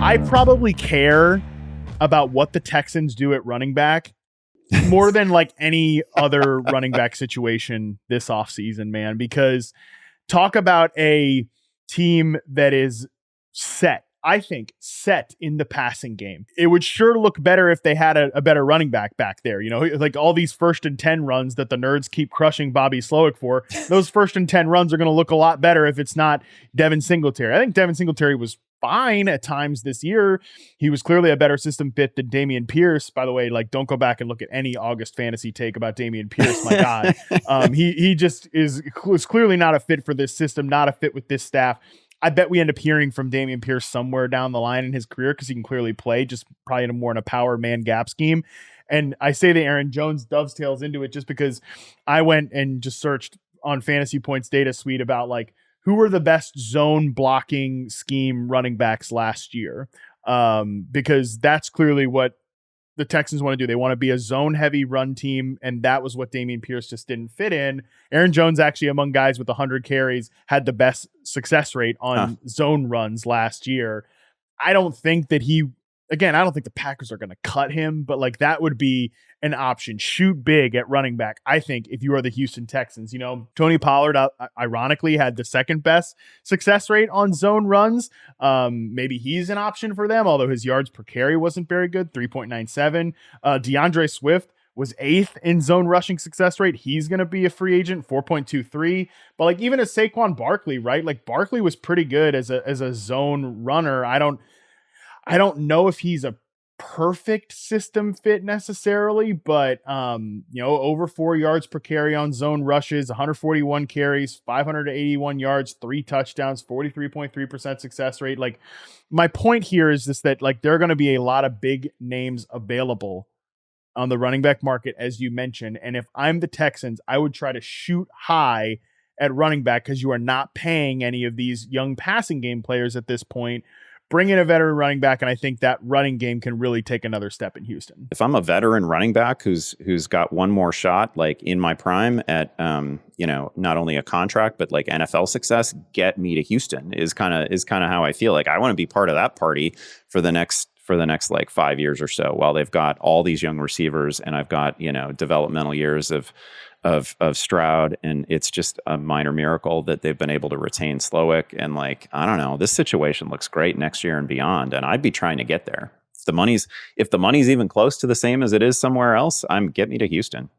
I probably care about what the Texans do at running back more than like any other running back situation this offseason, man, because talk about a team that is set. I think set in the passing game. It would sure look better if they had a better running back there. You know, like all these 1st and 10 runs that the nerds keep crushing Bobby Slowick for. Those 1st and 10 runs are going to look a lot better if it's not Devin Singletary. I think Devin Singletary was fine at times this year. He was clearly a better system fit than Dameon Pierce. By the way, like, don't go back and look at any August fantasy take about Dameon Pierce. My God, he just was clearly not a fit for this system, not a fit with this staff. I bet we end up hearing from Dameon Pierce somewhere down the line in his career because he can clearly play, just probably more in a power man gap scheme. And I say that Aaron Jones dovetails into it just because I went and just searched on Fantasy Points data suite about like who were the best zone blocking scheme running backs last year, because that's clearly what the Texans want to do. They want to be a zone heavy run team. And that was what Dameon Pierce just didn't fit in. Aaron Jones, actually among guys with 100 carries, had the best success rate on zone runs last year. I don't think that I don't think the Packers are going to cut him, but like that would be an option. Shoot big at running back. I think if you are the Houston Texans, you know, Tony Pollard ironically had the second best success rate on zone runs. Maybe he's an option for them, although his yards per carry wasn't very good, 3.97. DeAndre Swift was 8th in zone rushing success rate. He's going to be a free agent, 4.23. But like even as Saquon Barkley, right? Like Barkley was pretty good as a zone runner. I don't know if he's a perfect system fit necessarily, but over 4 yards per carry on zone rushes, 141 carries, 581 yards, 3 touchdowns, 43.3% success rate. Like my point here is just that like there are going to be a lot of big names available on the running back market, as you mentioned. And if I'm the Texans, I would try to shoot high at running back because you are not paying any of these young passing game players at this point. Bring in a veteran running back, and I think that running game can really take another step in Houston. If I'm a veteran running back who's got one more shot, like in my prime at not only a contract but like NFL success, get me to Houston is kind of how I feel. Like I want to be part of that party for the next like 5 years or so, while they've got all these young receivers and I've got developmental years of Stroud, and it's just a minor miracle that they've been able to retain Slowick. And like, I don't know, this situation looks great next year and beyond, and I'd be trying to get there. If the money's even close to the same as it is somewhere else, get me to Houston.